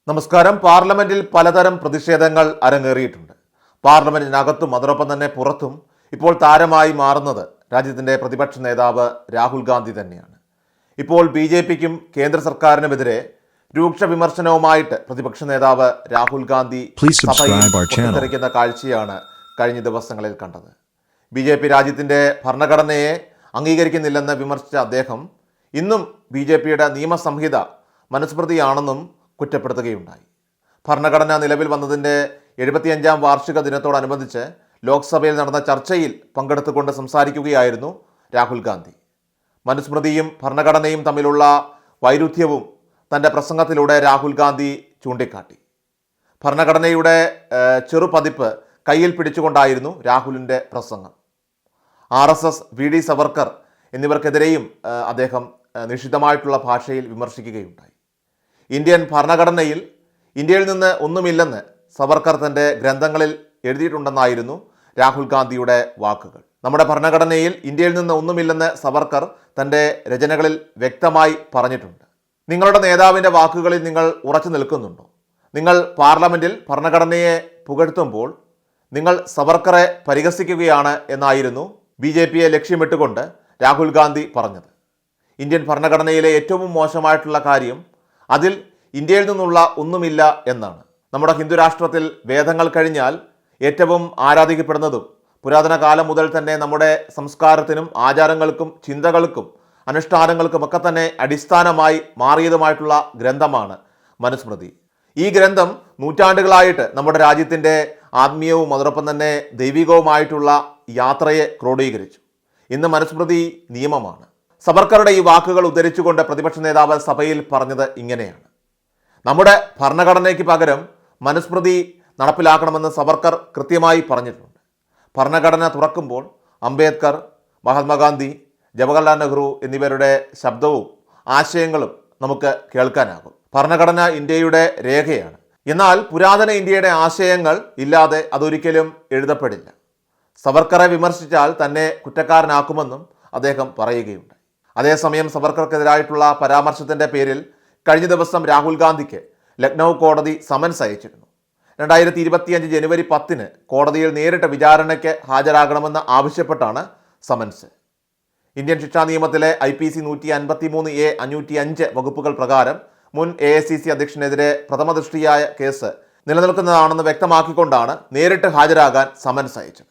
നമസ്കാരം. പാർലമെന്റിൽ പലതരം പ്രതിഷേധങ്ങൾ അരങ്ങേറിയിട്ടുണ്ട്. പാർലമെന്റിനകത്തും അതോടൊപ്പം തന്നെ പുറത്തും ഇപ്പോൾ താരമായി മാറുന്നത് രാജ്യത്തിൻ്റെ പ്രതിപക്ഷ നേതാവ് രാഹുൽ ഗാന്ധി തന്നെയാണ്. ഇപ്പോൾ BJPക്കും കേന്ദ്ര സർക്കാരിനുമെതിരെ രൂക്ഷ വിമർശനവുമായിട്ട് പ്രതിപക്ഷ നേതാവ് രാഹുൽ ഗാന്ധി പൊട്ടിത്തെറിക്കുന്ന കാഴ്ചയാണ് കഴിഞ്ഞ ദിവസങ്ങളിൽ കണ്ടത്. BJP രാജ്യത്തിൻ്റെ ഭരണഘടനയെ അംഗീകരിക്കുന്നില്ലെന്ന് വിമർശിച്ച അദ്ദേഹം ഇന്നും BJPയുടെ നിയമസംഹിത മനുസ്മൃതിയാണെന്നും കുറ്റപ്പെടുത്തുകയുണ്ടായി. ഭരണഘടന നിലവിൽ വന്നതിൻ്റെ 75ാം വാർഷിക ദിനത്തോടനുബന്ധിച്ച് ലോക്സഭയിൽ നടന്ന ചർച്ചയിൽ പങ്കെടുത്തുകൊണ്ട് സംസാരിക്കുകയായിരുന്നു രാഹുൽ ഗാന്ധി. മനുസ്മൃതിയും ഭരണഘടനയും തമ്മിലുള്ള വൈരുദ്ധ്യവും തൻ്റെ പ്രസംഗത്തിലൂടെ രാഹുൽ ഗാന്ധി ചൂണ്ടിക്കാട്ടി. ഭരണഘടനയുടെ ചെറുപതിപ്പ് കയ്യിൽ പിടിച്ചുകൊണ്ടായിരുന്നു രാഹുലിൻ്റെ പ്രസംഗം. RSS, VD സവർക്കർ എന്നിവർക്കെതിരെയും അദ്ദേഹം നിഷിദ്ധമായിട്ടുള്ള ഭാഷയിൽ വിമർശിക്കുകയുണ്ടായി. ഇന്ത്യൻ ഭരണഘടനയിൽ ഇന്ത്യയിൽ നിന്ന് ഒന്നുമില്ലെന്ന് സവർക്കർ തൻ്റെ ഗ്രന്ഥങ്ങളിൽ എഴുതിയിട്ടുണ്ടെന്നായിരുന്നു രാഹുൽ ഗാന്ധിയുടെ വാക്കുകൾ. നമ്മുടെ ഭരണഘടനയിൽ ഇന്ത്യയിൽ നിന്ന് ഒന്നുമില്ലെന്ന് സവർക്കർ തൻ്റെ രചനകളിൽ വ്യക്തമായി പറഞ്ഞിട്ടുണ്ട്. നിങ്ങളുടെ നേതാവിൻ്റെ വാക്കുകളിൽ നിങ്ങൾ ഉറച്ചു നിൽക്കുന്നുണ്ടോ? നിങ്ങൾ പാർലമെൻറ്റിൽ ഭരണഘടനയെ പുകഴ്ത്തുമ്പോൾ നിങ്ങൾ സവർക്കറെ പരിഹസിക്കുകയാണ് എന്നായിരുന്നു BJPയെ ലക്ഷ്യമിട്ടുകൊണ്ട് രാഹുൽ ഗാന്ധി പറഞ്ഞത്. ഇന്ത്യൻ ഭരണഘടനയിലെ ഏറ്റവും മോശമായിട്ടുള്ള കാര്യം അതിൽ ഇന്ത്യയിൽ നിന്നുള്ള ഒന്നുമില്ല എന്നാണ്. നമ്മുടെ ഹിന്ദു രാഷ്ട്രത്തിൽ വേദങ്ങൾ കഴിഞ്ഞാൽ ഏറ്റവും ആരാധിക്കപ്പെടുന്നതും പുരാതന കാലം മുതൽ തന്നെ നമ്മുടെ സംസ്കാരത്തിനും ആചാരങ്ങൾക്കും ചിന്തകൾക്കും അനുഷ്ഠാനങ്ങൾക്കുമൊക്കെ തന്നെ അടിസ്ഥാനമായി മാറിയതുമായിട്ടുള്ള ഗ്രന്ഥമാണ് മനുസ്മൃതി. ഈ ഗ്രന്ഥം നൂറ്റാണ്ടുകളായിട്ട് നമ്മുടെ രാജ്യത്തിൻ്റെ ആത്മീയവും അതോടൊപ്പം തന്നെ ദൈവികവുമായിട്ടുള്ള യാത്രയെ ക്രോഡീകരിച്ചു. ഇന്ന് മനുസ്മൃതി നിയമമാണ്. സവർക്കറുടെ ഈ വാക്കുകൾ ഉദ്ധരിച്ചുകൊണ്ട് പ്രതിപക്ഷ നേതാവ് സഭയിൽ പറഞ്ഞത് ഇങ്ങനെയാണ്: നമ്മുടെ ഭരണഘടനയ്ക്ക് പകരം മനുസ്മൃതി നടപ്പിലാക്കണമെന്ന് സവർക്കർ കൃത്യമായി പറഞ്ഞിട്ടുണ്ട്. ഭരണഘടന തുറക്കുമ്പോൾ അംബേദ്കർ, മഹാത്മാഗാന്ധി, ജവഹർലാൽ നെഹ്റു എന്നിവരുടെ ശബ്ദവും ആശയങ്ങളും നമുക്ക് കേൾക്കാനാകും. ഭരണഘടന ഇന്ത്യയുടെ രേഖയാണ്. എന്നാൽ പുരാതന ഇന്ത്യയുടെ ആശയങ്ങൾ ഇല്ലാതെ അതൊരിക്കലും എഴുതപ്പെടില്ല. സവർക്കറെ വിമർശിച്ചാൽ തന്നെ കുറ്റക്കാരനാക്കുമെന്നും അദ്ദേഹം പറയുകയുണ്ടായി. അതേസമയം സവർക്കർക്കെതിരായിട്ടുള്ള പരാമർശത്തിൻ്റെ പേരിൽ കഴിഞ്ഞ ദിവസം രാഹുൽ ഗാന്ധിക്ക് ലക്നൗ കോടതി സമൻസ് അയച്ചിരുന്നു. 2025 ജനുവരി 10 കോടതിയിൽ നേരിട്ട് വിചാരണയ്ക്ക് ഹാജരാകണമെന്ന് ആവശ്യപ്പെട്ടാണ് സമൻസ്. ഇന്ത്യൻ ശിക്ഷാ നിയമത്തിലെ IPC 153A 505 വകുപ്പുകൾ പ്രകാരം മുൻ AICC അധ്യക്ഷനെതിരെ പ്രഥമദൃഷ്ടിയായ കേസ് നിലനിൽക്കുന്നതാണെന്ന് വ്യക്തമാക്കിക്കൊണ്ടാണ് നേരിട്ട് ഹാജരാകാൻ സമൻസ് അയച്ചത്.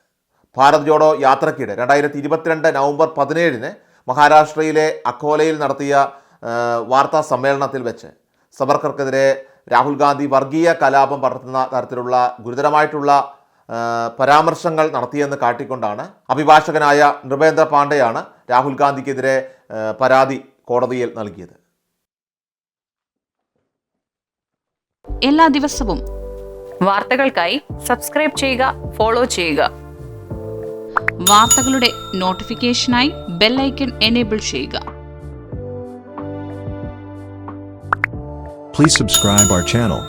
ഭാരത് ജോഡോ യാത്രയ്ക്കിടെ 2022 നവംബർ 17 മഹാരാഷ്ട്രയിലെ അക്കോലയിൽ നടത്തിയ വാർത്താ സമ്മേളനത്തിൽ വെച്ച് സവർക്കർക്കെതിരെ രാഹുൽ ഗാന്ധി വർഗീയ കലാപം പടർത്തുന്ന തരത്തിലുള്ള ഗുരുതരമായിട്ടുള്ള പരാമർശങ്ങൾ നടത്തിയെന്ന് കാട്ടിക്കൊണ്ടാണ് അഭിഭാഷകനായ നൃപേന്ദ്ര പാണ്ഡെയാണ് രാഹുൽ ഗാന്ധിക്കെതിരെ പരാതി കോടതിയിൽ നൽകിയത്. എല്ലാ ദിവസവും വാർത്തകൾക്കായി സബ്സ്ക്രൈബ് ചെയ്യുക, ഫോളോ ചെയ്യുക. വാർത്തകളുടെ നോട്ടിഫിക്കേഷനായി ബെൽ ഐക്കൺ എനേബിൾ ചെയ്യുക. Please subscribe our channel.